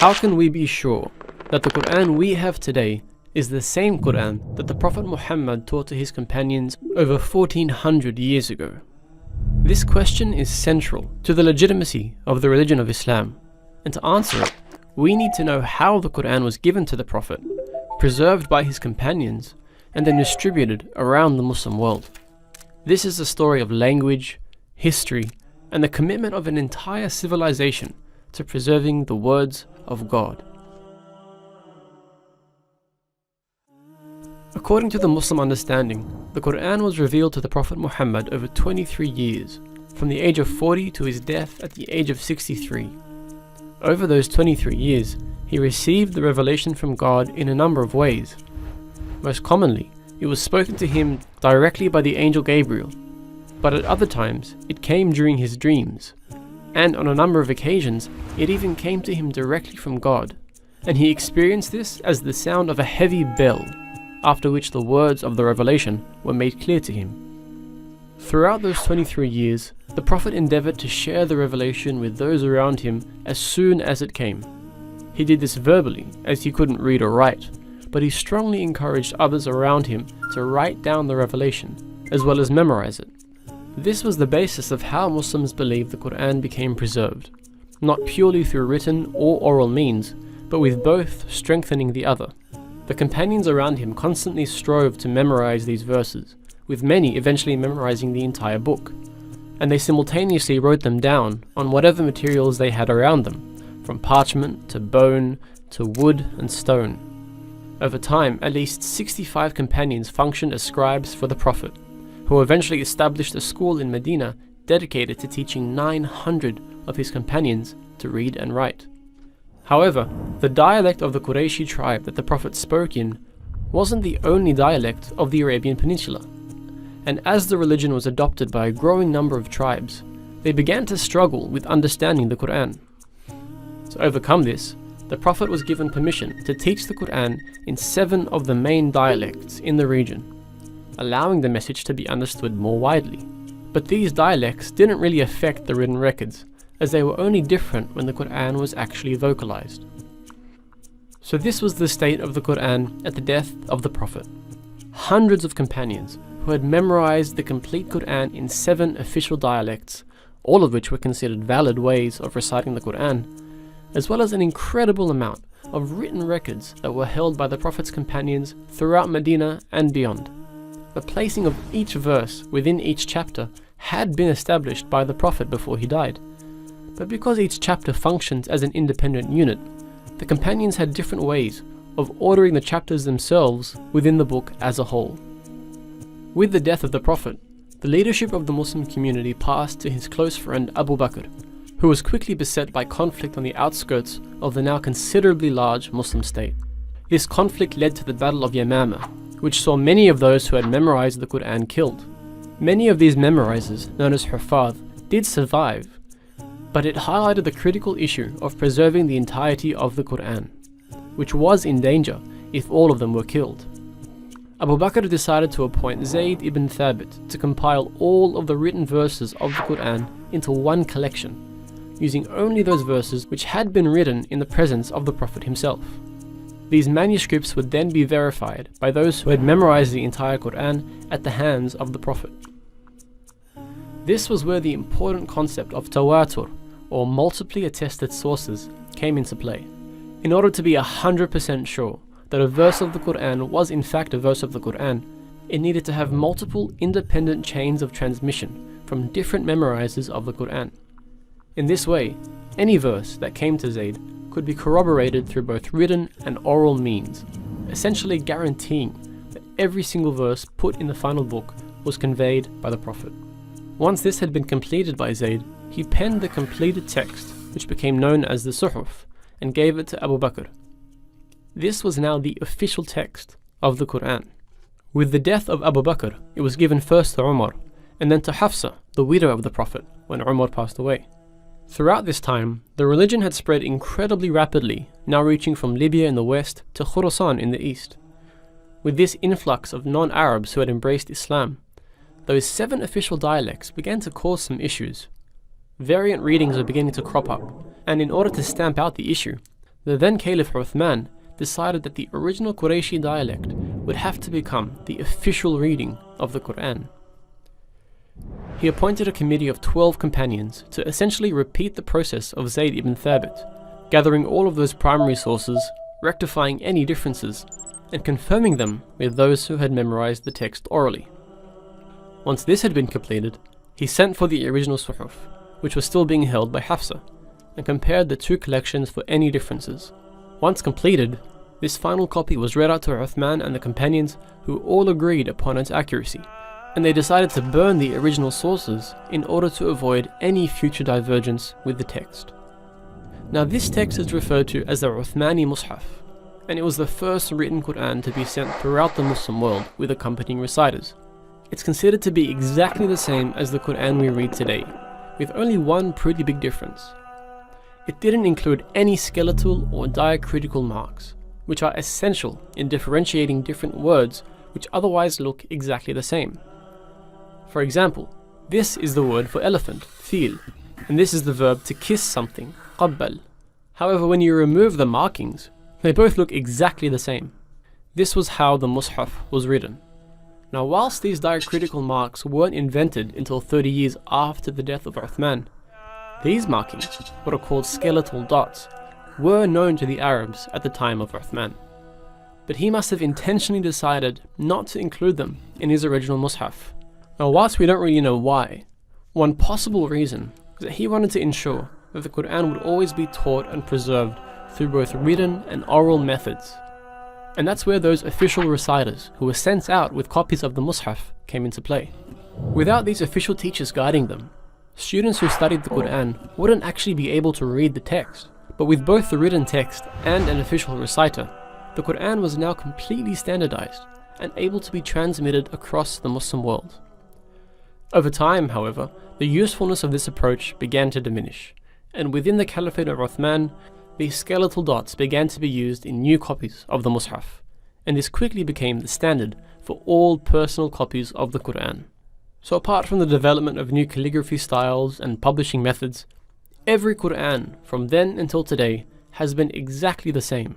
How can we be sure that the Quran we have today is the same Quran that the Prophet Muhammad taught to his companions over 1400 years ago? This question is central to the legitimacy of the religion of Islam, and to answer it, we need to know how the Quran was given to the Prophet, preserved by his companions, and then distributed around the Muslim world. This is a story of language, history, and the commitment of an entire civilization to preserving the words of God. According to the Muslim understanding, the Quran was revealed to the Prophet Muhammad over 23 years, from the age of 40 to his death at the age of 63. Over those 23 years, he received the revelation from God in a number of ways. Most commonly, it was spoken to him directly by the angel Gabriel, but at other times, it came during his dreams, and on a number of occasions, it even came to him directly from God, and he experienced this as the sound of a heavy bell, after which the words of the revelation were made clear to him. Throughout those 23 years, the Prophet endeavored to share the revelation with those around him as soon as it came. He did this verbally, as he couldn't read or write, but he strongly encouraged others around him to write down the revelation, as well as memorize it. This was the basis of how Muslims believe the Quran became preserved, not purely through written or oral means, but with both strengthening the other. The companions around him constantly strove to memorize these verses, with many eventually memorizing the entire book, and they simultaneously wrote them down on whatever materials they had around them, from parchment to bone to wood and stone. Over time, at least 65 companions functioned as scribes for the Prophet, who eventually established a school in Medina dedicated to teaching 900 of his companions to read and write. However, the dialect of the Qurayshi tribe that the Prophet spoke in wasn't the only dialect of the Arabian Peninsula, and as the religion was adopted by a growing number of tribes, they began to struggle with understanding the Quran. To overcome this, the Prophet was given permission to teach the Quran in 7 of the main dialects in the region, allowing the message to be understood more widely. But these dialects didn't really affect the written records, as they were only different when the Quran was actually vocalized. So this was the state of the Quran at the death of the Prophet. Hundreds of companions who had memorized the complete Quran in 7 official dialects, all of which were considered valid ways of reciting the Quran, as well as an incredible amount of written records that were held by the Prophet's companions throughout Medina and beyond. The placing of each verse within each chapter had been established by the Prophet before he died, but because each chapter functions as an independent unit, the companions had different ways of ordering the chapters themselves within the book as a whole. With the death of the Prophet, the leadership of the Muslim community passed to his close friend Abu Bakr, who was quickly beset by conflict on the outskirts of the now considerably large Muslim state. This conflict led to the Battle of Yamama, which saw many of those who had memorized the Quran killed. Many of these memorizers, known as Hufaz, did survive, but it highlighted the critical issue of preserving the entirety of the Quran, which was in danger if all of them were killed. Abu Bakr decided to appoint Zayd ibn Thabit to compile all of the written verses of the Quran into one collection, using only those verses which had been written in the presence of the Prophet himself. These manuscripts would then be verified by those who had memorized the entire Quran at the hands of the Prophet. This was where the important concept of tawatur, or multiply attested sources, came into play. In order to be 100% sure that a verse of the Quran was in fact a verse of the Quran, it needed to have multiple independent chains of transmission from different memorizers of the Quran. In this way, any verse that came to Zayd could be corroborated through both written and oral means, essentially guaranteeing that every single verse put in the final book was conveyed by the Prophet. Once this had been completed by Zayd, he penned the completed text, which became known as the Suhuf, and gave it to Abu Bakr. This was now the official text of the Quran. With the death of Abu Bakr, it was given first to Umar, and then to Hafsa, the widow of the Prophet, when Umar passed away. Throughout this time, the religion had spread incredibly rapidly, now reaching from Libya in the west to Khurasan in the east. With this influx of non-Arabs who had embraced Islam, those 7 official dialects began to cause some issues. Variant readings were beginning to crop up, and in order to stamp out the issue, The then Caliph Uthman decided that the original Qurayshi dialect would have to become the official reading of the Quran. He appointed a committee of 12 companions to essentially repeat the process of Zayd ibn Thabit, gathering all of those primary sources, rectifying any differences, and confirming them with those who had memorized the text orally. Once this had been completed, he sent for the original Suhuf, which was still being held by Hafsa, and compared the two collections for any differences. Once completed, this final copy was read out to Uthman and the companions, who all agreed upon its accuracy, and they decided to burn the original sources in order to avoid any future divergence with the text. Now this text is referred to as the Uthmani Mus'haf, and it was the first written Quran to be sent throughout the Muslim world with accompanying reciters. It's considered to be exactly the same as the Quran we read today, with only one pretty big difference. It didn't include any skeletal or diacritical marks, which are essential in differentiating different words which otherwise look exactly the same. For example, this is the word for elephant, fil, and this is the verb to kiss something, qabbal. However, when you remove the markings, they both look exactly the same. This was how the Mus'haf was written. Now, whilst these diacritical marks weren't invented until 30 years after the death of Uthman, these markings, what are called skeletal dots, were known to the Arabs at the time of Uthman. But he must have intentionally decided not to include them in his original Mus'haf. Now, whilst we don't really know why, one possible reason is that he wanted to ensure that the Quran would always be taught and preserved through both written and oral methods. And that's where those official reciters who were sent out with copies of the Mus'haf came into play. Without these official teachers guiding them, students who studied the Quran wouldn't actually be able to read the text. But with both the written text and an official reciter, the Quran was now completely standardized and able to be transmitted across the Muslim world. Over time, however, the usefulness of this approach began to diminish, and within the Caliphate of Uthman, these skeletal dots began to be used in new copies of the Mus'haf, and this quickly became the standard for all personal copies of the Quran. So apart from the development of new calligraphy styles and publishing methods, every Quran from then until today has been exactly the same,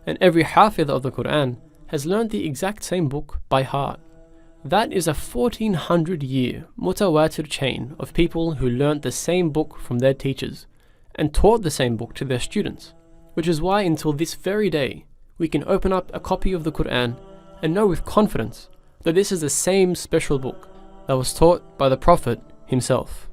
and every Hafidh of the Quran has learned the exact same book by heart. That is a 1400-year mutawatir chain of people who learnt the same book from their teachers and taught the same book to their students, which is why until this very day we can open up a copy of the Quran and know with confidence that this is the same special book that was taught by the Prophet himself.